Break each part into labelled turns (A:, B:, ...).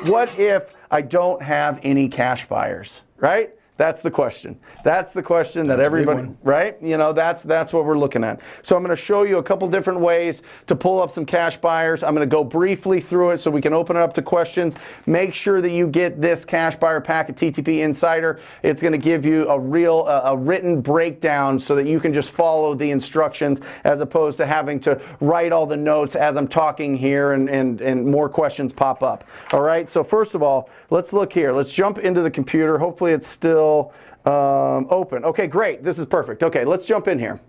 A: What if I don't have any cash buyers, right? That's the question. That's the question that everybody, right? You know, that's what we're looking at. So I'm going to show you a couple different ways to pull up some cash buyers. I'm going to go briefly through it so we can open it up to questions. Make sure that you get this cash buyer pack at TTP Insider. It's going to give you a real, a written breakdown so that you can just follow the instructions as opposed to having to write all the notes as I'm talking here and more questions pop up. All right. So first of all, let's look here. Let's jump into the computer. Hopefully it's still open. Okay, great. This is perfect. Okay, let's jump in here.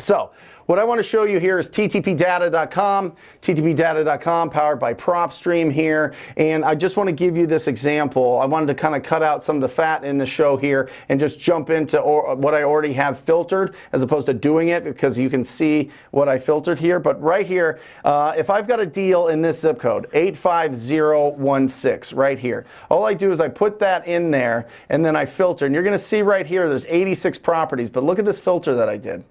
A: So what I want to show you here is ttpdata.com, ttpdata.com, powered by PropStream here. And I just want to give you this example. I wanted to kind of cut out some of the fat in the show here and just jump into what I already have filtered as opposed to doing it, because you can see what I filtered here. But right here, if I've got a deal in this zip code, 85016, right here, all I do is I put that in there and then I filter. And you're going to see right here, there's 86 properties. But look at this filter that I did.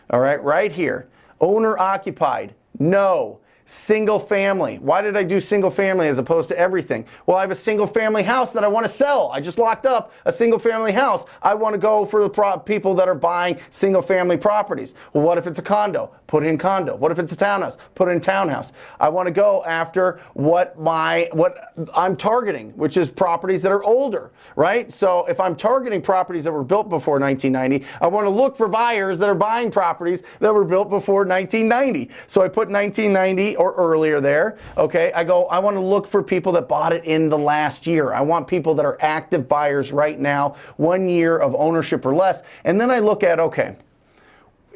A: All right, right here, owner occupied, no. Single family. Why did I do single family as opposed to everything? Well, I have a single family house that I want to sell. I just locked up a single family house. I want to go for the people that are buying single family properties. Well, what if it's a condo? Put in condo. What if it's a townhouse? Put in townhouse. I want to go after what I'm targeting, which is properties that are older, right? So if I'm targeting properties that were built before 1990, I want to look for buyers that are buying properties that were built before 1990. So I put 1990 or earlier there. Okay, I want to look for people that bought it in the last year. I want people that are active buyers right now, 1 year of ownership or less. And then I look at, okay,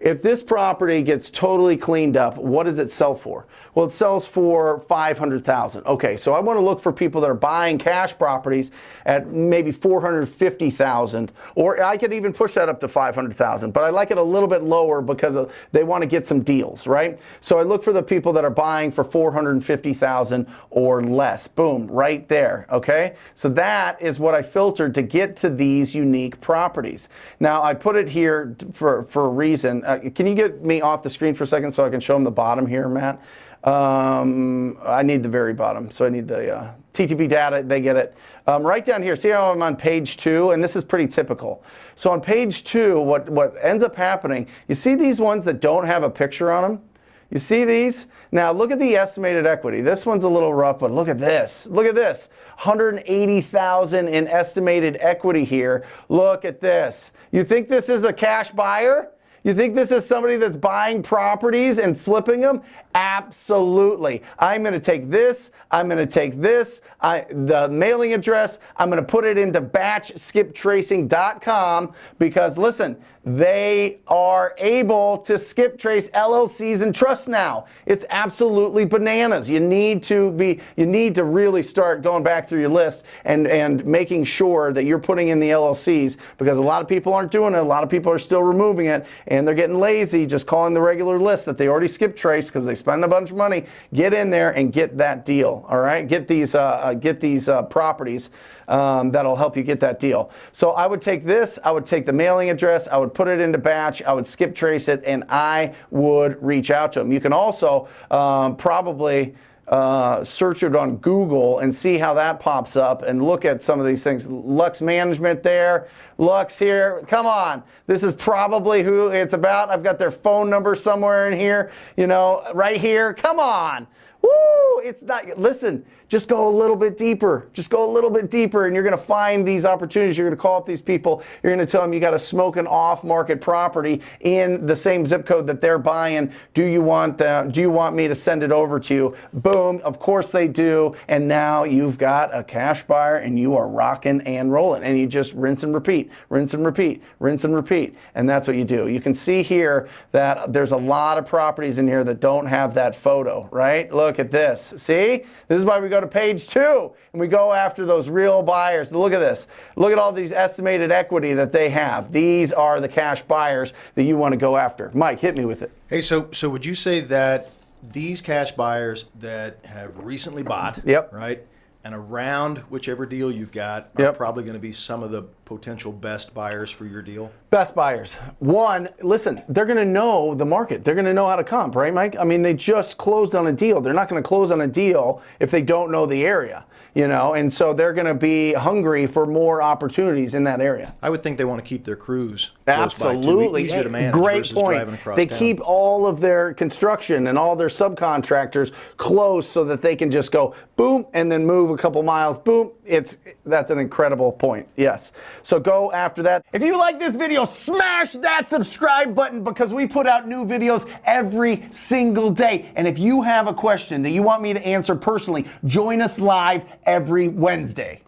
A: if this property gets totally cleaned up, what does it sell for? Well, it sells for $500,000. Okay, so I want to look for people that are buying cash properties at maybe $450,000, or I could even push that up to $500,000. But I like it a little bit lower because they want to get some deals, right? So I look for the people that are buying for $450,000 or less. Boom, right there. Okay, so that is what I filtered to get to these unique properties. Now I put it here for a reason. Can you get me off the screen for a second so I can show them the bottom here, Matt? I need the very bottom, so I need the TTP data. They get it. Right down here, see how I'm on page 2? And this is pretty typical. So on page 2, what ends up happening, you see these ones that don't have a picture on them? You see these? Now look at the estimated equity. This one's a little rough, but look at this. Look at this. 180,000 in estimated equity here. Look at this. You think this is a cash buyer? You think this is somebody that's buying properties and flipping them? Absolutely. I'm going to take this. I'm going to take this. The mailing address. I'm going to put it into batchskiptracing.com because, listen, they are able to skip trace LLCs and trusts now. It's absolutely bananas. You need to really start going back through your list and making sure that you're putting in the LLCs, because a lot of people aren't doing it. A lot of people are still removing it, and they're getting lazy just calling the regular list that they already skip trace because they spend a bunch of money. Get in there and get that deal. All right, get these properties. That'll help you get that deal. So I would take this, I would take the mailing address, I would put it into batch, I would skip trace it, and I would reach out to them. You can also probably search it on Google and see how that pops up and look at some of these things. Lux Management there, Lux here. Come on, this is probably who it's about. I've got their phone number somewhere in here, you know, right here. Come on. Woo! It's not, listen, just go a little bit deeper. Just go a little bit deeper, and you're going to find these opportunities. You're going to call up these people. You're going to tell them you got a smoking off-market property in the same zip code that they're buying. Do you want me to send it over to you? Boom. Of course they do. And now you've got a cash buyer, and you are rocking and rolling. And you just rinse and repeat, rinse and repeat, rinse and repeat. And that's what you do. You can see here that there's a lot of properties in here that don't have that photo, right? Look at this. See? This is why we go to page 2 and we go after those real buyers. Look at this. Look at all these estimated equity that they have. These are the cash buyers that you want to go after. Mike, hit me with it.
B: Hey, so would you say that these cash buyers that have recently bought,
A: yep,
B: right, and around whichever deal you've got are, yep, probably going to be some of the potential best buyers for your deal?
A: Best buyers. One, listen, they're going to know the market. They're going to know how to comp, right, Mike? I mean, they just closed on a deal. They're not going to close on a deal if they don't know the area, you know, and so they're going to be hungry for more opportunities in that area.
B: I would think they want to keep their crews close by, too.
A: Absolutely.
B: Easier to manage
A: Great
B: versus driving
A: point.
B: across
A: They
B: town.
A: keep all of their construction and all their subcontractors close so that they can just go boom and then move a couple miles, boom. That's an incredible point. Yes. So go after that. If you like this video, smash that subscribe button because we put out new videos every single day. And if you have a question that you want me to answer personally, join us live every Wednesday.